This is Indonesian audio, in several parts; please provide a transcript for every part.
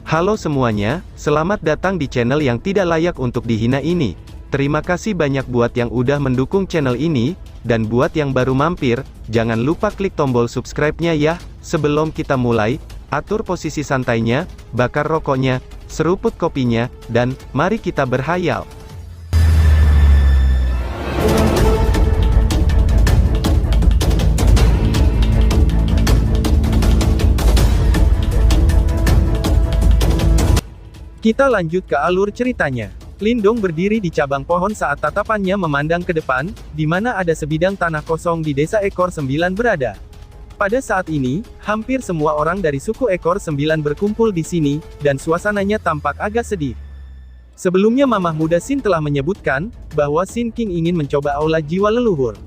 Halo semuanya, selamat datang di channel yang tidak layak untuk dihina ini. Terima kasih banyak buat yang udah mendukung channel ini, dan buat yang baru mampir, jangan lupa klik tombol subscribe-nya ya. Sebelum kita mulai, atur posisi santainya, bakar rokoknya, seruput kopinya, dan mari kita berhayal. Kita lanjut ke alur ceritanya. Lindong berdiri di cabang pohon saat tatapannya memandang ke depan, di mana ada sebidang tanah kosong di desa Ekor 9 berada. Pada saat ini, hampir semua orang dari suku Ekor 9 berkumpul di sini, dan suasananya tampak agak sedih. Sebelumnya Mamah Muda Sin telah menyebutkan, bahwa Sin King ingin mencoba aula jiwa leluhur.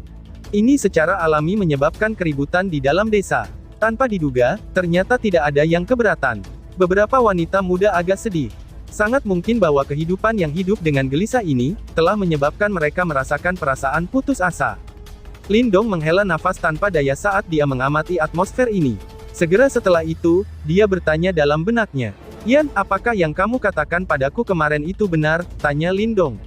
Ini secara alami menyebabkan keributan di dalam desa. Tanpa diduga, ternyata tidak ada yang keberatan. Beberapa wanita muda agak sedih. Sangat mungkin bahwa kehidupan yang hidup dengan gelisah ini, telah menyebabkan mereka merasakan perasaan putus asa. Lindong menghela nafas tanpa daya saat dia mengamati atmosfer ini. Segera setelah itu, dia bertanya dalam benaknya. "Yan, apakah yang kamu katakan padaku kemarin itu benar?" tanya Lindong.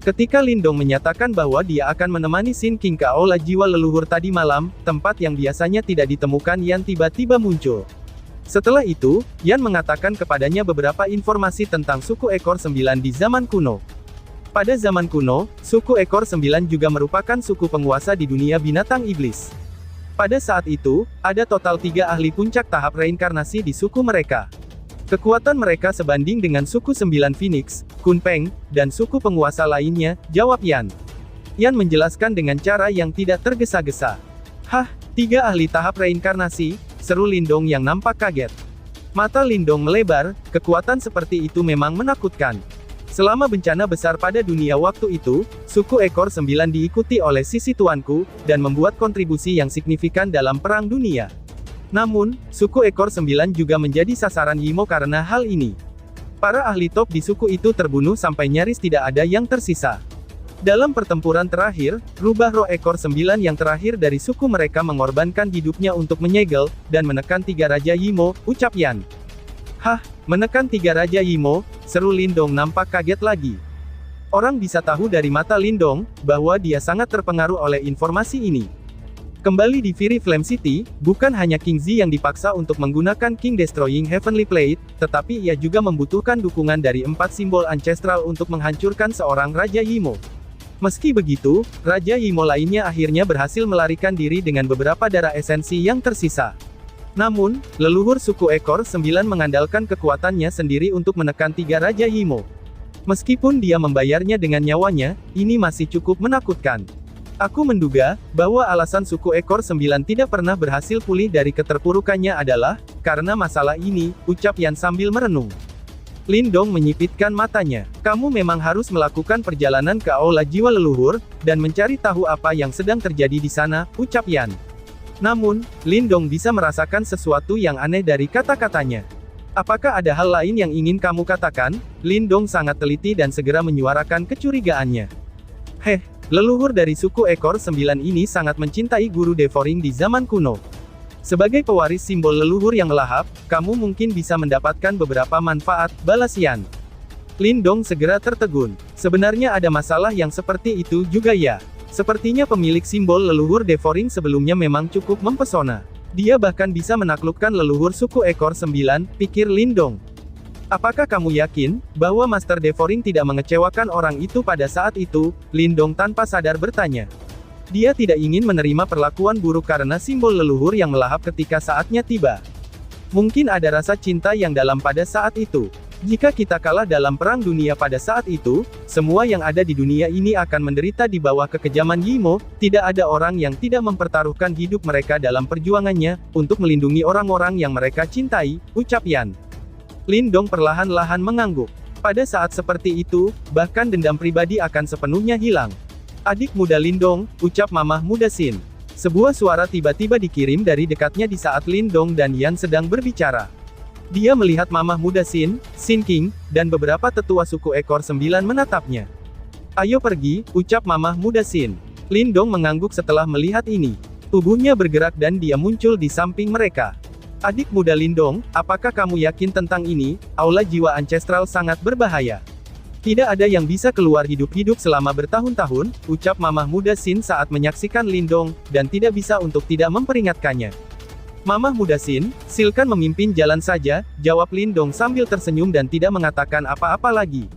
Ketika Lindong menyatakan bahwa dia akan menemani Sin King ke aula jiwa leluhur tadi malam, tempat yang biasanya tidak ditemukan Yan tiba-tiba muncul. Setelah itu, Yan mengatakan kepadanya beberapa informasi tentang suku Ekor 9 di zaman kuno. Pada zaman kuno, suku Ekor 9 juga merupakan suku penguasa di dunia binatang iblis. Pada saat itu, ada total 3 ahli puncak tahap reinkarnasi di suku mereka. Kekuatan mereka sebanding dengan suku 9 Phoenix, Kunpeng, dan suku penguasa lainnya, jawab Yan. Yan menjelaskan dengan cara yang tidak tergesa-gesa. "Hah, 3 ahli tahap reinkarnasi?" seru Lindong yang nampak kaget. Mata Lindong melebar, kekuatan seperti itu memang menakutkan. Selama bencana besar pada dunia waktu itu, suku Ekor 9 diikuti oleh sisi tuanku, dan membuat kontribusi yang signifikan dalam perang dunia. Namun, suku Ekor 9 juga menjadi sasaran Yimo karena hal ini. Para ahli top di suku itu terbunuh sampai nyaris tidak ada yang tersisa. Dalam pertempuran terakhir, rubah roh Ekor 9 yang terakhir dari suku mereka mengorbankan hidupnya untuk menyegel, dan menekan 3 Raja Yimo, ucap Yan. "Hah, menekan 3 Raja Yimo?" seru Lindong nampak kaget lagi. Orang bisa tahu dari mata Lindong, bahwa dia sangat terpengaruh oleh informasi ini. Kembali di Fury Flame City, bukan hanya King Zi yang dipaksa untuk menggunakan King Destroying Heavenly Plate, tetapi ia juga membutuhkan dukungan dari 4 simbol ancestral untuk menghancurkan seorang Raja Yimo. Meski begitu, Raja Yimo lainnya akhirnya berhasil melarikan diri dengan beberapa darah esensi yang tersisa. Namun, leluhur suku Ekor 9 mengandalkan kekuatannya sendiri untuk menekan 3 Raja Yimo. Meskipun dia membayarnya dengan nyawanya, ini masih cukup menakutkan. Aku menduga, bahwa alasan suku Ekor 9 tidak pernah berhasil pulih dari keterpurukannya adalah, karena masalah ini, ucap Yan sambil merenung. Lindong menyipitkan matanya. "Kamu memang harus melakukan perjalanan ke aula jiwa leluhur, dan mencari tahu apa yang sedang terjadi di sana," ucap Yan. Namun, Lindong bisa merasakan sesuatu yang aneh dari kata-katanya. "Apakah ada hal lain yang ingin kamu katakan?" Lindong sangat teliti dan segera menyuarakan kecurigaannya. Leluhur dari suku Ekor 9 ini sangat mencintai guru Devouring di zaman kuno. Sebagai pewaris simbol leluhur yang melahap, kamu mungkin bisa mendapatkan beberapa manfaat, balas Yan. Lindong segera tertegun. Sebenarnya ada masalah yang seperti itu juga ya. Sepertinya pemilik simbol leluhur Devouring sebelumnya memang cukup mempesona. Dia bahkan bisa menaklukkan leluhur suku Ekor 9, pikir Lindong. "Apakah kamu yakin, bahwa Master Devouring tidak mengecewakan orang itu pada saat itu?" Lindong tanpa sadar bertanya. Dia tidak ingin menerima perlakuan buruk karena simbol leluhur yang melahap ketika saatnya tiba. Mungkin ada rasa cinta yang dalam pada saat itu. Jika kita kalah dalam perang dunia pada saat itu, semua yang ada di dunia ini akan menderita di bawah kekejaman Yimo. Tidak ada orang yang tidak mempertaruhkan hidup mereka dalam perjuangannya, untuk melindungi orang-orang yang mereka cintai, ucap Yan. Lindong perlahan-lahan mengangguk. Pada saat seperti itu, bahkan dendam pribadi akan sepenuhnya hilang. "Adik muda Lindong," ucap Mamah Muda Sin. Sebuah suara tiba-tiba dikirim dari dekatnya di saat Lindong dan Yan sedang berbicara. Dia melihat Mamah Muda Sin, Sin King, dan beberapa tetua suku Ekor 9 menatapnya. "Ayo pergi," ucap Mamah Muda Sin. Lindong mengangguk setelah melihat ini. Tubuhnya bergerak dan dia muncul di samping mereka. Adik muda Lindong, apakah kamu yakin tentang ini? Aula jiwa ancestral sangat berbahaya. Tidak ada yang bisa keluar hidup-hidup selama bertahun-tahun, ucap mamah muda Sin saat menyaksikan Lindong, dan tidak bisa untuk tidak memperingatkannya. Mamah muda Sin, silakan memimpin jalan saja, jawab Lindong sambil tersenyum dan tidak mengatakan apa-apa lagi.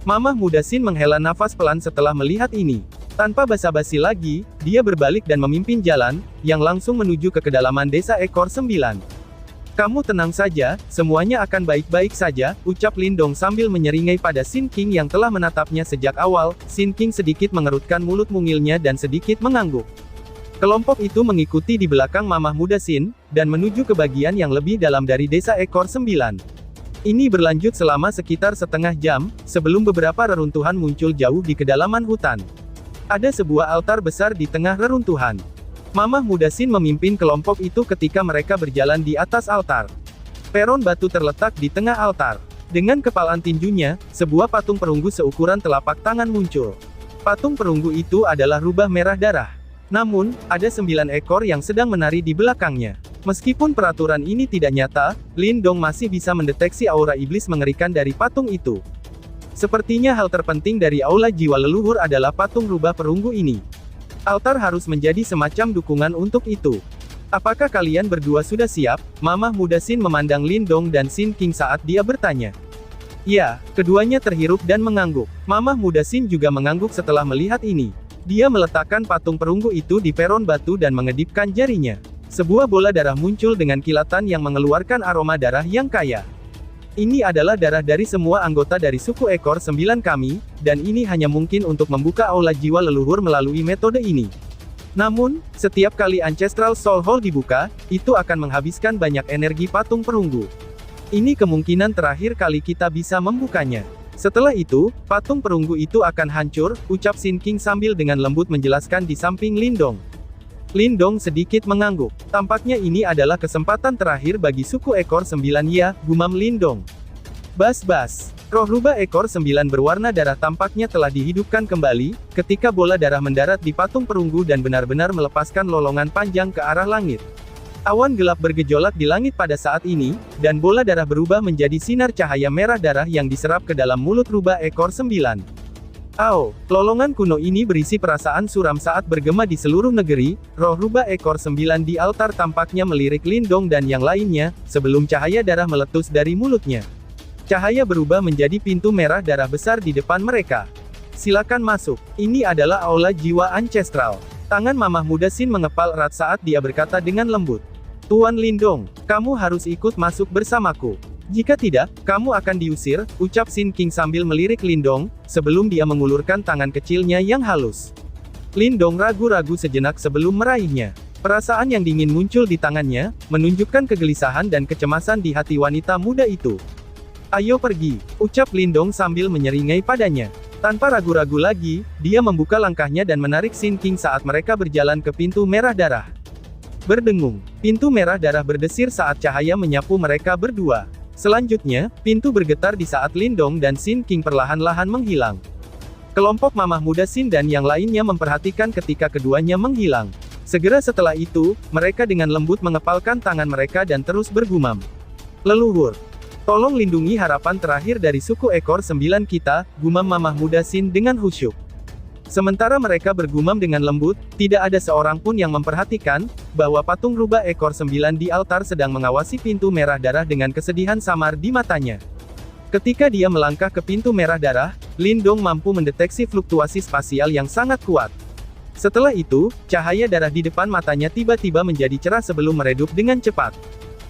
Mamah muda Sin menghela nafas pelan setelah melihat ini. Tanpa basa-basi lagi, dia berbalik dan memimpin jalan, yang langsung menuju ke kedalaman desa ekor 9. Kamu tenang saja, semuanya akan baik-baik saja, ucap Lindong sambil menyeringai pada Sin King yang telah menatapnya sejak awal. Sin King sedikit mengerutkan mulut mungilnya dan sedikit mengangguk. Kelompok itu mengikuti di belakang mamah muda Sin, dan menuju ke bagian yang lebih dalam dari desa ekor 9. Ini berlanjut selama sekitar setengah jam, sebelum beberapa reruntuhan muncul jauh di kedalaman hutan. Ada sebuah altar besar di tengah reruntuhan. Mamah muda Sin memimpin kelompok itu ketika mereka berjalan di atas altar. Peron batu terletak di tengah altar. Dengan kepalan tinjunya, sebuah patung perunggu seukuran telapak tangan muncul. Patung perunggu itu adalah rubah merah darah. Namun, ada 9 ekor yang sedang menari di belakangnya. Meskipun peraturan ini tidak nyata, Lindong masih bisa mendeteksi aura iblis mengerikan dari patung itu. Sepertinya hal terpenting dari aula jiwa leluhur adalah patung rubah perunggu ini. Altar harus menjadi semacam dukungan untuk itu. Apakah kalian berdua sudah siap? Mamah muda Sin memandang Lindong dan Sin King saat dia bertanya. Ya, keduanya terhirup dan mengangguk. Mamah muda Sin juga mengangguk setelah melihat ini. Dia meletakkan patung perunggu itu di peron batu dan mengedipkan jarinya. Sebuah bola darah muncul dengan kilatan yang mengeluarkan aroma darah yang kaya. Ini adalah darah dari semua anggota dari suku ekor 9 kami, dan ini hanya mungkin untuk membuka aula jiwa leluhur melalui metode ini. Namun, setiap kali Ancestral Soul Hall dibuka, itu akan menghabiskan banyak energi patung perunggu. Ini kemungkinan terakhir kali kita bisa membukanya. Setelah itu, patung perunggu itu akan hancur, ucap Sin King sambil dengan lembut menjelaskan di samping Lindong. Lindong sedikit mengangguk. Tampaknya ini adalah kesempatan terakhir bagi suku ekor 9 ya, gumam Lindong. Bas-bas. Roh rubah ekor 9 berwarna darah tampaknya telah dihidupkan kembali, ketika bola darah mendarat di patung perunggu dan benar-benar melepaskan lolongan panjang ke arah langit. Awan gelap bergejolak di langit pada saat ini, dan bola darah berubah menjadi sinar cahaya merah darah yang diserap ke dalam mulut rubah ekor 9. Lolongan kuno ini berisi perasaan suram saat bergema di seluruh negeri. Roh rubah ekor 9 di altar tampaknya melirik Lindong dan yang lainnya, sebelum cahaya darah meletus dari mulutnya. Cahaya berubah menjadi pintu merah darah besar di depan mereka. Silakan masuk. Ini adalah aula jiwa ancestral. Tangan mamah muda Sin mengepal erat saat dia berkata dengan lembut. Tuan Lindong, kamu harus ikut masuk bersamaku. Jika tidak, kamu akan diusir, ucap Sin King sambil melirik Lindong, sebelum dia mengulurkan tangan kecilnya yang halus. Lindong ragu-ragu sejenak sebelum meraihnya. Perasaan yang dingin muncul di tangannya, menunjukkan kegelisahan dan kecemasan di hati wanita muda itu. Ayo pergi, ucap Lindong sambil menyeringai padanya. Tanpa ragu-ragu lagi, dia membuka langkahnya dan menarik Sin King saat mereka berjalan ke pintu merah darah. Berdengung, pintu merah darah berdesir saat cahaya menyapu mereka berdua. Selanjutnya, pintu bergetar di saat Lindong dan Sin King perlahan-lahan menghilang. Kelompok mamah muda Sin dan yang lainnya memperhatikan ketika keduanya menghilang. Segera setelah itu, mereka dengan lembut mengepalkan tangan mereka dan terus bergumam. Leluhur, tolong lindungi harapan terakhir dari suku ekor 9 kita, gumam mamah muda Sin dengan khusyuk. Sementara mereka bergumam dengan lembut, tidak ada seorang pun yang memperhatikan, bahwa patung rubah ekor 9 di altar sedang mengawasi pintu merah darah dengan kesedihan samar di matanya. Ketika dia melangkah ke pintu merah darah, Lindong mampu mendeteksi fluktuasi spasial yang sangat kuat. Setelah itu, cahaya darah di depan matanya tiba-tiba menjadi cerah sebelum meredup dengan cepat.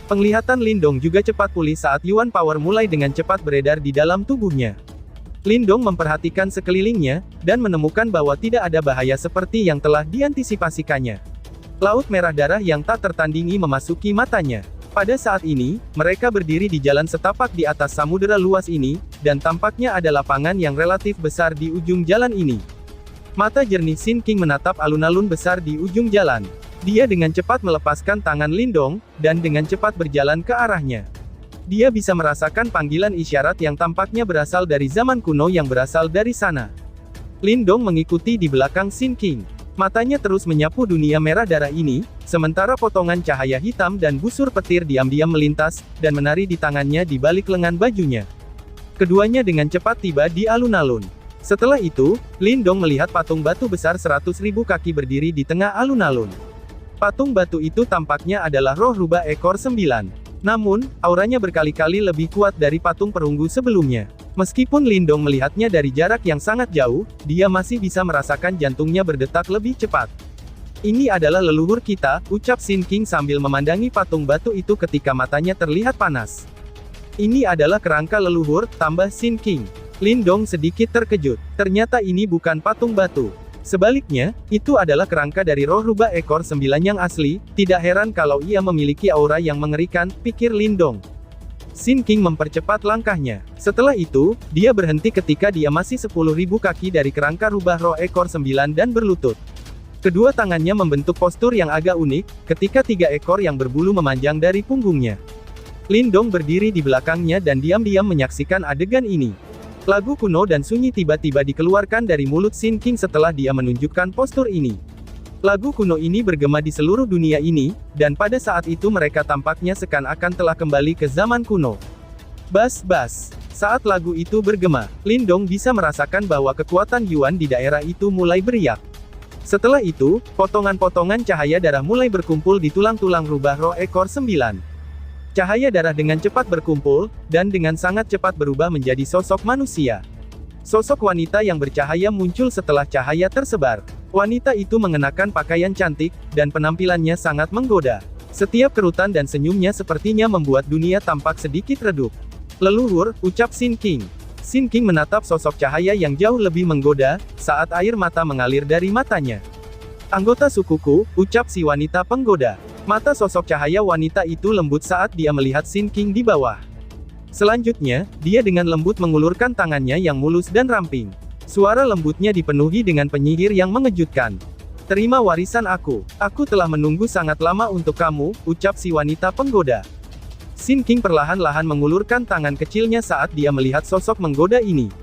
Penglihatan Lindong juga cepat pulih saat Yuan Power mulai dengan cepat beredar di dalam tubuhnya. Lindong memperhatikan sekelilingnya, dan menemukan bahwa tidak ada bahaya seperti yang telah diantisipasikannya. Laut merah darah yang tak tertandingi memasuki matanya. Pada saat ini, mereka berdiri di jalan setapak di atas samudera luas ini, dan tampaknya ada lapangan yang relatif besar di ujung jalan ini. Mata jernih Sin King menatap alun-alun besar di ujung jalan. Dia dengan cepat melepaskan tangan Lindong, dan dengan cepat berjalan ke arahnya. Dia bisa merasakan panggilan isyarat yang tampaknya berasal dari zaman kuno yang berasal dari sana. Lindong mengikuti di belakang Sin King. Matanya terus menyapu dunia merah darah ini, sementara potongan cahaya hitam dan busur petir diam-diam melintas, dan menari di tangannya di balik lengan bajunya. Keduanya dengan cepat tiba di alun-alun. Setelah itu, Lindong melihat patung batu besar 100.000 kaki berdiri di tengah alun-alun. Patung batu itu tampaknya adalah roh rubah ekor 9. Namun, auranya berkali-kali lebih kuat dari patung perunggu sebelumnya. Meskipun Lindong melihatnya dari jarak yang sangat jauh, dia masih bisa merasakan jantungnya berdetak lebih cepat. Ini adalah leluhur kita, ucap Sin King sambil memandangi patung batu itu ketika matanya terlihat panas. Ini adalah kerangka leluhur, tambah Sin King. Lindong sedikit terkejut. Ternyata ini bukan patung batu. Sebaliknya, itu adalah kerangka dari roh rubah ekor 9 yang asli, tidak heran kalau ia memiliki aura yang mengerikan, pikir Lindong. Sin King mempercepat langkahnya. Setelah itu, dia berhenti ketika dia masih 10.000 kaki dari kerangka rubah roh ekor 9 dan berlutut. Kedua tangannya membentuk postur yang agak unik, ketika 3 ekor yang berbulu memanjang dari punggungnya. Lindong berdiri di belakangnya dan diam-diam menyaksikan adegan ini. Lagu kuno dan sunyi tiba-tiba dikeluarkan dari mulut Sin King setelah dia menunjukkan postur ini. Lagu kuno ini bergema di seluruh dunia ini, dan pada saat itu mereka tampaknya seakan-akan telah kembali ke zaman kuno. Bas-bas. Saat lagu itu bergema, Lindong bisa merasakan bahwa kekuatan Yuan di daerah itu mulai beriak. Setelah itu, potongan-potongan cahaya darah mulai berkumpul di tulang-tulang rubah roh ekor 9. Cahaya darah dengan cepat berkumpul, dan dengan sangat cepat berubah menjadi sosok manusia. Sosok wanita yang bercahaya muncul setelah cahaya tersebar. Wanita itu mengenakan pakaian cantik, dan penampilannya sangat menggoda. Setiap kerutan dan senyumnya sepertinya membuat dunia tampak sedikit redup. Leluhur, ucap Sin King. Sin King menatap sosok cahaya yang jauh lebih menggoda, saat air mata mengalir dari matanya. Anggota sukuku, ucap si wanita penggoda. Mata sosok cahaya wanita itu lembut saat dia melihat Sin King di bawah. Selanjutnya, dia dengan lembut mengulurkan tangannya yang mulus dan ramping. Suara lembutnya dipenuhi dengan penyihir yang mengejutkan. Terima warisan aku. Aku telah menunggu sangat lama untuk kamu, ucap si wanita penggoda. Sin King perlahan-lahan mengulurkan tangan kecilnya saat dia melihat sosok menggoda ini.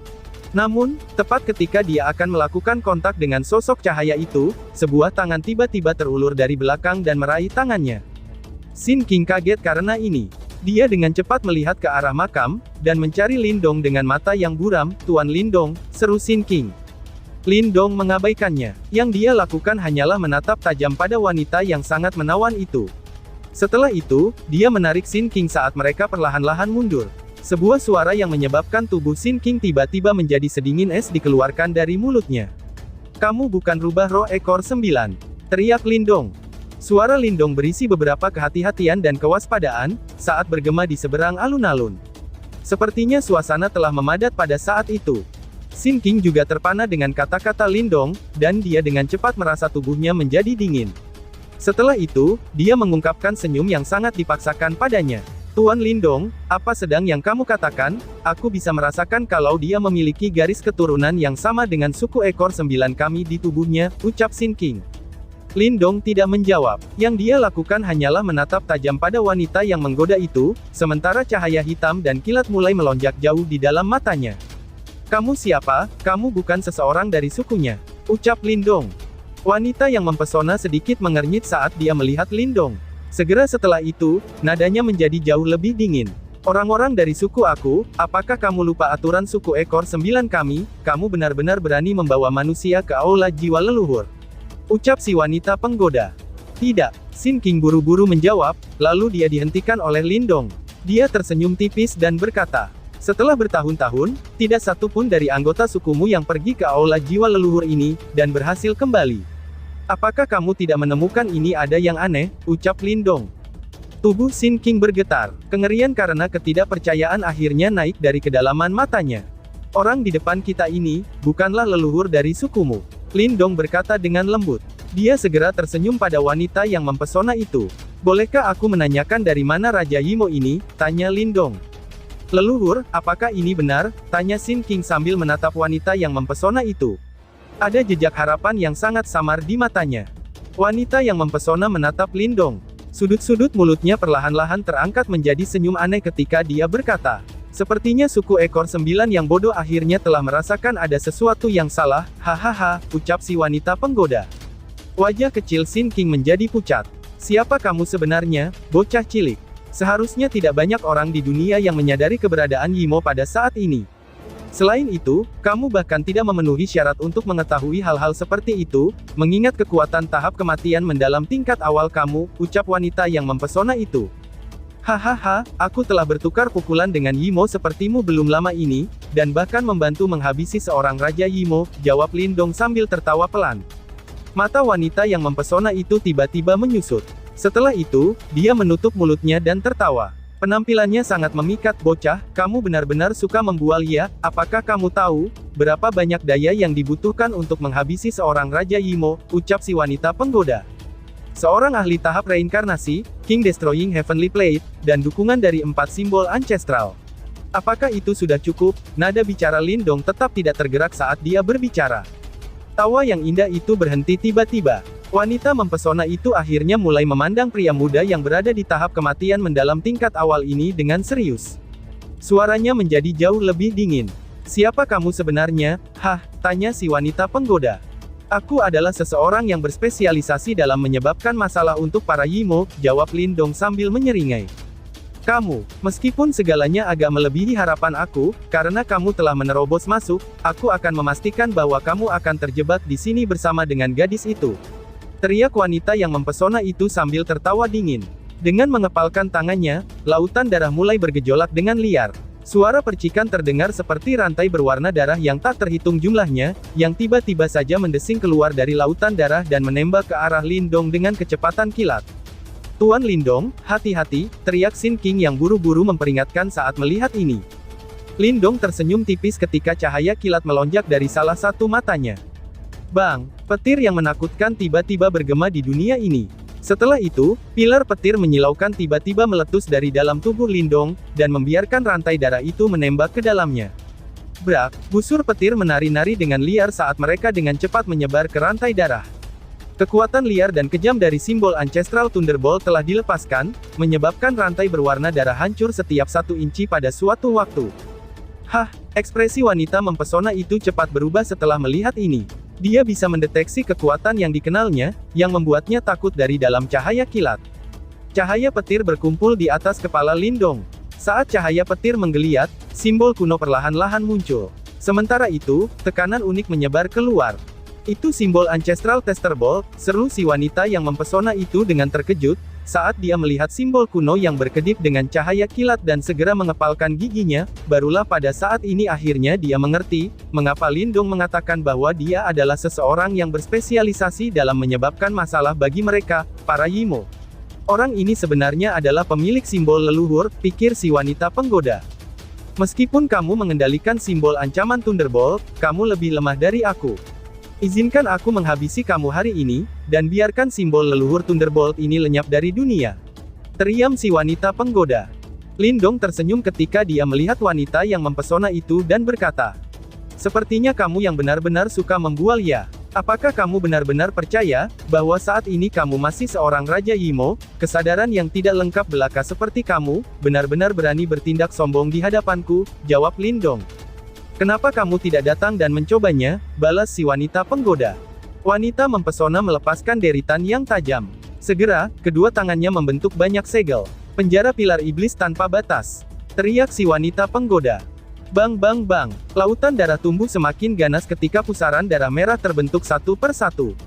Namun, tepat ketika dia akan melakukan kontak dengan sosok cahaya itu, sebuah tangan tiba-tiba terulur dari belakang dan meraih tangannya. Sin King kaget karena ini. Dia dengan cepat melihat ke arah makam, dan mencari Lindong dengan mata yang buram. Tuan Lindong, seru Sin King. Lindong mengabaikannya. Yang dia lakukan hanyalah menatap tajam pada wanita yang sangat menawan itu. Setelah itu, dia menarik Sin King saat mereka perlahan-lahan mundur. Sebuah suara yang menyebabkan tubuh Sin King tiba-tiba menjadi sedingin es dikeluarkan dari mulutnya. Kamu bukan rubah roh ekor 9. Teriak Lindong. Suara Lindong berisi beberapa kehati-hatian dan kewaspadaan, saat bergema di seberang alun-alun. Sepertinya suasana telah memadat pada saat itu. Sin King juga terpana dengan kata-kata Lindong, dan dia dengan cepat merasa tubuhnya menjadi dingin. Setelah itu, dia mengungkapkan senyum yang sangat dipaksakan padanya. Tuan Lindong, apa sedang yang kamu katakan? Aku bisa merasakan kalau dia memiliki garis keturunan yang sama dengan suku ekor 9 kami di tubuhnya, ucap Sin King. Lindong tidak menjawab. Yang dia lakukan hanyalah menatap tajam pada wanita yang menggoda itu, sementara cahaya hitam dan kilat mulai melonjak jauh di dalam matanya. Kamu siapa? Kamu bukan seseorang dari sukunya, ucap Lindong. Wanita yang mempesona sedikit mengernyit saat dia melihat Lindong. Segera setelah itu, nadanya menjadi jauh lebih dingin. Orang-orang dari suku aku, apakah kamu lupa aturan suku ekor 9 kami? Kamu benar-benar berani membawa manusia ke aula jiwa leluhur, ucap si wanita penggoda. Tidak, Sin King buru-buru menjawab, lalu dia dihentikan oleh Lindong. Dia tersenyum tipis dan berkata, setelah bertahun-tahun, tidak satu pun dari anggota sukumu yang pergi ke aula jiwa leluhur ini, dan berhasil kembali. Apakah kamu tidak menemukan ini ada yang aneh, ucap Lindong. Tubuh Sin King bergetar. Kengerian karena ketidakpercayaan akhirnya naik dari kedalaman matanya. Orang di depan kita ini, bukanlah leluhur dari sukumu, Lindong berkata dengan lembut. Dia segera tersenyum pada wanita yang mempesona itu. Bolehkah aku menanyakan dari mana Raja Yimo ini? Tanya Lindong. Leluhur, apakah ini benar? Tanya Sin King sambil menatap wanita yang mempesona itu. Ada jejak harapan yang sangat samar di matanya. Wanita yang mempesona menatap Lindong. Sudut-sudut mulutnya perlahan-lahan terangkat menjadi senyum aneh ketika dia berkata, sepertinya suku ekor 9 yang bodoh akhirnya telah merasakan ada sesuatu yang salah, hahaha, ucap si wanita penggoda. Wajah kecil Sin King menjadi pucat. Siapa kamu sebenarnya, bocah cilik? Seharusnya tidak banyak orang di dunia yang menyadari keberadaan Yimo pada saat ini. Selain itu, kamu bahkan tidak memenuhi syarat untuk mengetahui hal-hal seperti itu, mengingat kekuatan tahap kematian mendalam tingkat awal kamu, ucap wanita yang mempesona itu. Hahaha, aku telah bertukar pukulan dengan Yimo sepertimu belum lama ini, dan bahkan membantu menghabisi seorang Raja Yimo, jawab Lindong sambil tertawa pelan. Mata wanita yang mempesona itu tiba-tiba menyusut. Setelah itu, dia menutup mulutnya dan tertawa. Penampilannya sangat memikat, bocah, kamu benar-benar suka membual ya, apakah kamu tahu, berapa banyak daya yang dibutuhkan untuk menghabisi seorang Raja Yimo, ucap si wanita penggoda. Seorang ahli tahap reinkarnasi, King Destroying Heavenly Plate, dan dukungan dari 4 simbol ancestral. Apakah itu sudah cukup? Nada bicara Lindong tetap tidak tergerak saat dia berbicara. Tawa yang indah itu berhenti tiba-tiba. Wanita mempesona itu akhirnya mulai memandang pria muda yang berada di tahap kematian mendalam tingkat awal ini dengan serius. Suaranya menjadi jauh lebih dingin. Siapa kamu sebenarnya? Hah, tanya si wanita penggoda. Aku adalah seseorang yang berspesialisasi dalam menyebabkan masalah untuk para Yimo, jawab Lindong sambil menyeringai. Kamu, meskipun segalanya agak melebihi harapan aku, karena kamu telah menerobos masuk, aku akan memastikan bahwa kamu akan terjebak di sini bersama dengan gadis itu. Teriak wanita yang mempesona itu sambil tertawa dingin. Dengan mengepalkan tangannya, lautan darah mulai bergejolak dengan liar. Suara percikan terdengar seperti rantai berwarna darah yang tak terhitung jumlahnya, yang tiba-tiba saja mendesing keluar dari lautan darah dan menembak ke arah Lindong dengan kecepatan kilat. Tuan Lindong, hati-hati, teriak Sin King yang buru-buru memperingatkan saat melihat ini. Lindong tersenyum tipis ketika cahaya kilat melonjak dari salah satu matanya. Bang, petir yang menakutkan tiba-tiba bergema di dunia ini. Setelah itu, pilar petir menyilaukan tiba-tiba meletus dari dalam tubuh Lindong, dan membiarkan rantai darah itu menembak ke dalamnya. Brak, busur petir menari-nari dengan liar saat mereka dengan cepat menyebar ke rantai darah. Kekuatan liar dan kejam dari simbol Ancestral Thunderbolt telah dilepaskan, menyebabkan rantai berwarna darah hancur setiap 1 inci pada suatu waktu. Hah, ekspresi wanita mempesona itu cepat berubah setelah melihat ini. Dia bisa mendeteksi kekuatan yang dikenalnya, yang membuatnya takut dari dalam cahaya kilat. Cahaya petir berkumpul di atas kepala Lindong. Saat cahaya petir menggeliat, simbol kuno perlahan-lahan muncul. Sementara itu, tekanan unik menyebar keluar. Itu simbol Ancestral Tester Bolt, seru si wanita yang mempesona itu dengan terkejut, saat dia melihat simbol kuno yang berkedip dengan cahaya kilat dan segera mengepalkan giginya, barulah pada saat ini akhirnya dia mengerti, mengapa Lindong mengatakan bahwa dia adalah seseorang yang berspesialisasi dalam menyebabkan masalah bagi mereka, para Yimo. Orang ini sebenarnya adalah pemilik simbol leluhur, pikir si wanita penggoda. Meskipun kamu mengendalikan simbol ancaman Thunderbolt, kamu lebih lemah dari aku. Izinkan aku menghabisi kamu hari ini, dan biarkan simbol leluhur Thunderbolt ini lenyap dari dunia. Teriam si wanita penggoda. Lindong tersenyum ketika dia melihat wanita yang mempesona itu dan berkata, sepertinya kamu yang benar-benar suka membual ya. Apakah kamu benar-benar percaya, bahwa saat ini kamu masih seorang Raja Yimo, kesadaran yang tidak lengkap belaka seperti kamu, benar-benar berani bertindak sombong di hadapanku, jawab Lindong. Kenapa kamu tidak datang dan mencobanya, balas si wanita penggoda. Wanita mempesona melepaskan deritan yang tajam. Segera, kedua tangannya membentuk banyak segel. Penjara pilar iblis tanpa batas. Teriak si wanita penggoda. Bang bang bang. Lautan darah tumbuh semakin ganas ketika pusaran darah merah terbentuk satu per satu.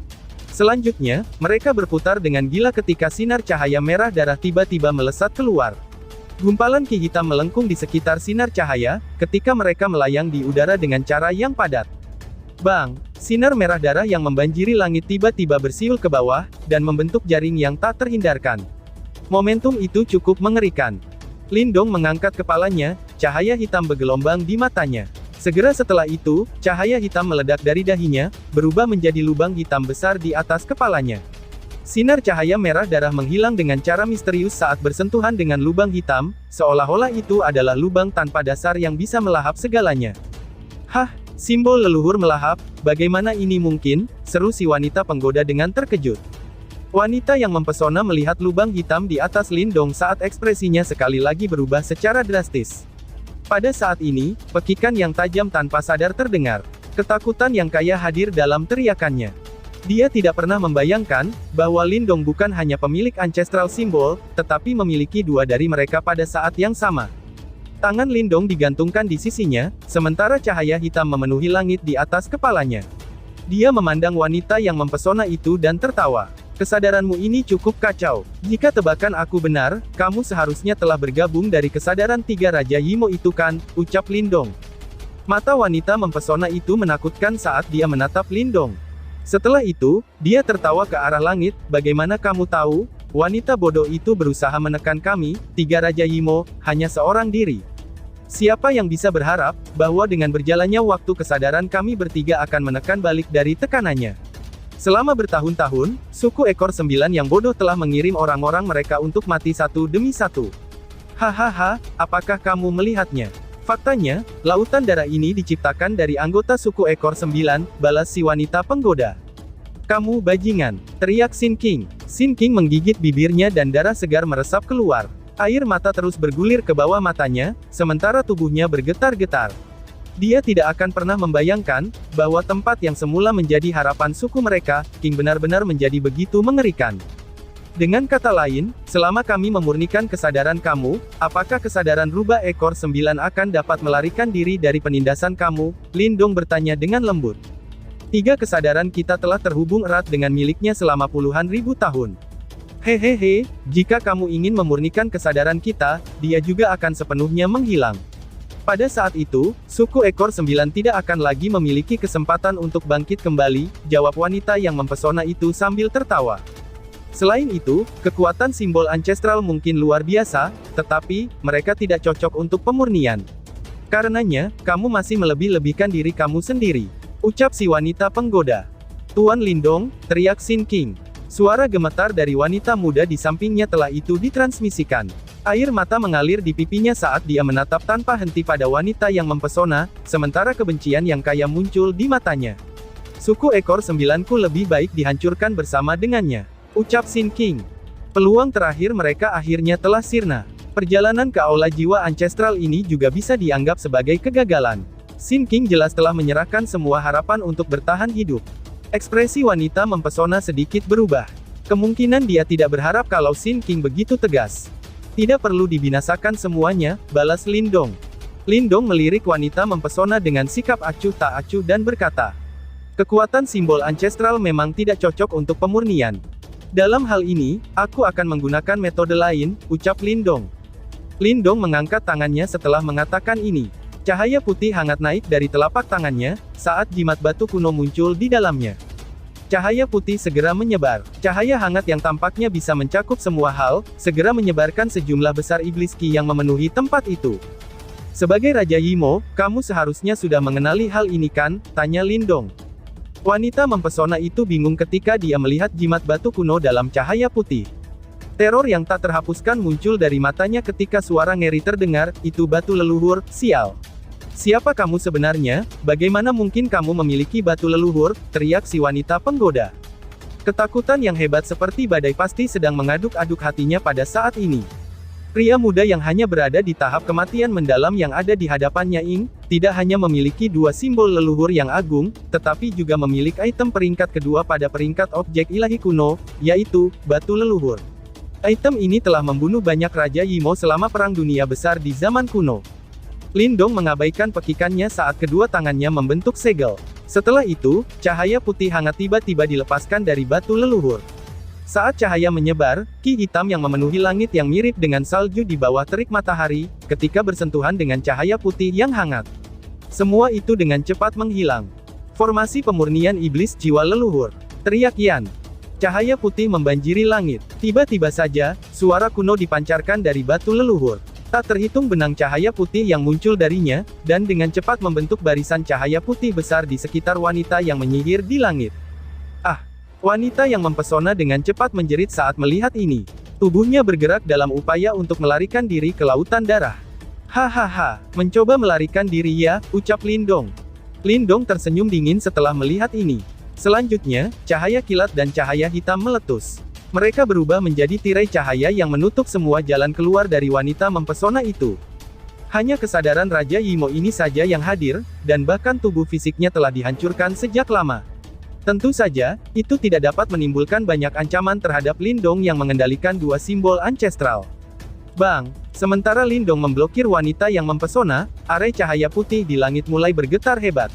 Selanjutnya, mereka berputar dengan gila ketika sinar cahaya merah darah tiba-tiba melesat keluar. Gumpalan ki hitam melengkung di sekitar sinar cahaya, ketika mereka melayang di udara dengan cara yang padat. Bang! Sinar merah darah yang membanjiri langit tiba-tiba bersiul ke bawah, dan membentuk jaring yang tak terhindarkan. Momentum itu cukup mengerikan. Lindong mengangkat kepalanya, cahaya hitam bergelombang di matanya. Segera setelah itu, cahaya hitam meledak dari dahinya, berubah menjadi lubang hitam besar di atas kepalanya. Sinar cahaya merah darah menghilang dengan cara misterius saat bersentuhan dengan lubang hitam, seolah-olah itu adalah lubang tanpa dasar yang bisa melahap segalanya. Hah, simbol leluhur melahap, bagaimana ini mungkin? Seru si wanita penggoda dengan terkejut. Wanita yang mempesona melihat lubang hitam di atas Lindong saat ekspresinya sekali lagi berubah secara drastis. Pada saat ini, pekikan yang tajam tanpa sadar terdengar. Ketakutan yang kaya hadir dalam teriakannya. Dia tidak pernah membayangkan, bahwa Lindong bukan hanya pemilik Ancestral Symbol, tetapi memiliki dua dari mereka pada saat yang sama. Tangan Lindong digantungkan di sisinya, sementara cahaya hitam memenuhi langit di atas kepalanya. Dia memandang wanita yang mempesona itu dan tertawa. Kesadaranmu ini cukup kacau. Jika tebakan aku benar, kamu seharusnya telah bergabung dari kesadaran tiga Raja Yimo itu kan, ucap Lindong. Mata wanita mempesona itu menakutkan saat dia menatap Lindong. Setelah itu, dia tertawa ke arah langit. Bagaimana kamu tahu? Wanita bodoh itu berusaha menekan kami, tiga Raja Yimo, hanya seorang diri. Siapa yang bisa berharap, bahwa dengan berjalannya waktu kesadaran kami bertiga akan menekan balik dari tekanannya. Selama bertahun-tahun, suku ekor 9 yang bodoh telah mengirim orang-orang mereka untuk mati satu demi satu. Hahaha, apakah kamu melihatnya? Faktanya, lautan darah ini diciptakan dari anggota suku ekor 9, balas si wanita penggoda. Kamu bajingan, teriak Sin King. Sin King menggigit bibirnya dan darah segar meresap keluar. Air mata terus bergulir ke bawah matanya, sementara tubuhnya bergetar-getar. Dia tidak akan pernah membayangkan, bahwa tempat yang semula menjadi harapan suku mereka, King benar-benar menjadi begitu mengerikan. Dengan kata lain, selama kami memurnikan kesadaran kamu, apakah kesadaran rubah ekor 9 akan dapat melarikan diri dari penindasan kamu? Lindong bertanya dengan lembut. Tiga kesadaran kita telah terhubung erat dengan miliknya selama puluhan ribu tahun. Hehehe, jika kamu ingin memurnikan kesadaran kita, dia juga akan sepenuhnya menghilang. Pada saat itu, suku ekor 9 tidak akan lagi memiliki kesempatan untuk bangkit kembali, jawab wanita yang mempesona itu sambil tertawa. Selain itu, kekuatan simbol ancestral mungkin luar biasa, tetapi, mereka tidak cocok untuk pemurnian. Karenanya, kamu masih melebih-lebihkan diri kamu sendiri. Ucap si wanita penggoda. Tuan Lindong, teriak Sin King. Suara gemetar dari wanita muda di sampingnya telah itu ditransmisikan. Air mata mengalir di pipinya saat dia menatap tanpa henti pada wanita yang mempesona, sementara kebencian yang kaya muncul di matanya. Suku ekor 9-ku lebih baik dihancurkan bersama dengannya, ucap Sin King. Peluang terakhir mereka akhirnya telah sirna. Perjalanan ke aula jiwa ancestral ini juga bisa dianggap sebagai kegagalan. Sin King jelas telah menyerahkan semua harapan untuk bertahan hidup. Ekspresi wanita mempesona sedikit berubah. Kemungkinan dia tidak berharap kalau Sin King begitu tegas. Tidak perlu dibinasakan semuanya, balas Lindong. Lindong melirik wanita mempesona dengan sikap acuh tak acuh dan berkata, kekuatan simbol ancestral memang tidak cocok untuk pemurnian. Dalam hal ini, aku akan menggunakan metode lain, ucap Lindong. Lindong mengangkat tangannya setelah mengatakan ini. Cahaya putih hangat naik dari telapak tangannya, saat jimat batu kuno muncul di dalamnya. Cahaya putih segera menyebar. Cahaya hangat yang tampaknya bisa mencakup semua hal, segera menyebarkan sejumlah besar iblis ki yang memenuhi tempat itu. Sebagai Raja Yimo, kamu seharusnya sudah mengenali hal ini kan? Tanya Lindong. Wanita mempesona itu bingung ketika dia melihat jimat batu kuno dalam cahaya putih. Teror yang tak terhapuskan muncul dari matanya ketika suara ngeri terdengar, itu batu leluhur, sial. Siapa kamu sebenarnya? Bagaimana mungkin kamu memiliki batu leluhur? Teriak si wanita penggoda. Ketakutan yang hebat seperti badai pasti sedang mengaduk-aduk hatinya pada saat ini. Pria muda yang hanya berada di tahap kematian mendalam yang ada di hadapannya tidak hanya memiliki dua simbol leluhur yang agung, tetapi juga memiliki item peringkat kedua pada peringkat objek ilahi kuno, yaitu, batu leluhur. Item ini telah membunuh banyak Raja Yimo selama Perang Dunia Besar di zaman kuno. Lindong mengabaikan pekikannya saat kedua tangannya membentuk segel. Setelah itu, cahaya putih hangat tiba-tiba dilepaskan dari batu leluhur. Saat cahaya menyebar, ki hitam yang memenuhi langit yang mirip dengan salju di bawah terik matahari, ketika bersentuhan dengan cahaya putih yang hangat. Semua itu dengan cepat menghilang. Formasi pemurnian iblis jiwa leluhur. Teriak Yan. Cahaya putih membanjiri langit. Tiba-tiba saja, suara kuno dipancarkan dari batu leluhur. Tak terhitung benang cahaya putih yang muncul darinya, dan dengan cepat membentuk barisan cahaya putih besar di sekitar wanita yang menyihir di langit. Ah! Wanita yang mempesona dengan cepat menjerit saat melihat ini. Tubuhnya bergerak dalam upaya untuk melarikan diri ke lautan darah. Hahaha, mencoba melarikan diri ya, ucap Lindong. Lindong tersenyum dingin setelah melihat ini. Selanjutnya, cahaya kilat dan cahaya hitam meletus. Mereka berubah menjadi tirai cahaya yang menutup semua jalan keluar dari wanita mempesona itu. Hanya kesadaran Raja Yimo ini saja yang hadir, dan bahkan tubuh fisiknya telah dihancurkan sejak lama. Tentu saja, itu tidak dapat menimbulkan banyak ancaman terhadap Lindong yang mengendalikan dua simbol ancestral. Bang! Sementara Lindong memblokir wanita yang mempesona, area cahaya putih di langit mulai bergetar hebat.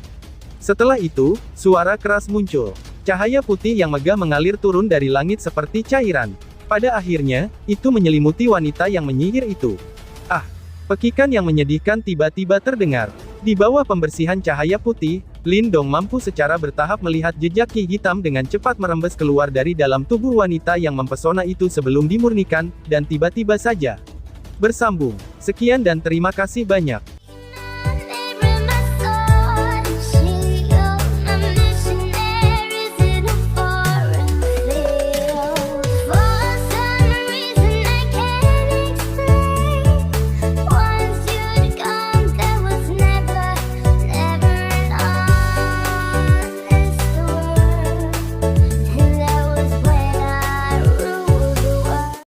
Setelah itu, suara keras muncul. Cahaya putih yang megah mengalir turun dari langit seperti cairan. Pada akhirnya, itu menyelimuti wanita yang menyihir itu. Ah! Pekikan yang menyedihkan tiba-tiba terdengar. Di bawah pembersihan cahaya putih, Lindong mampu secara bertahap melihat jejak ki hitam dengan cepat merembes keluar dari dalam tubuh wanita yang mempesona itu sebelum dimurnikan, dan tiba-tiba saja bersambung. Sekian dan terima kasih banyak.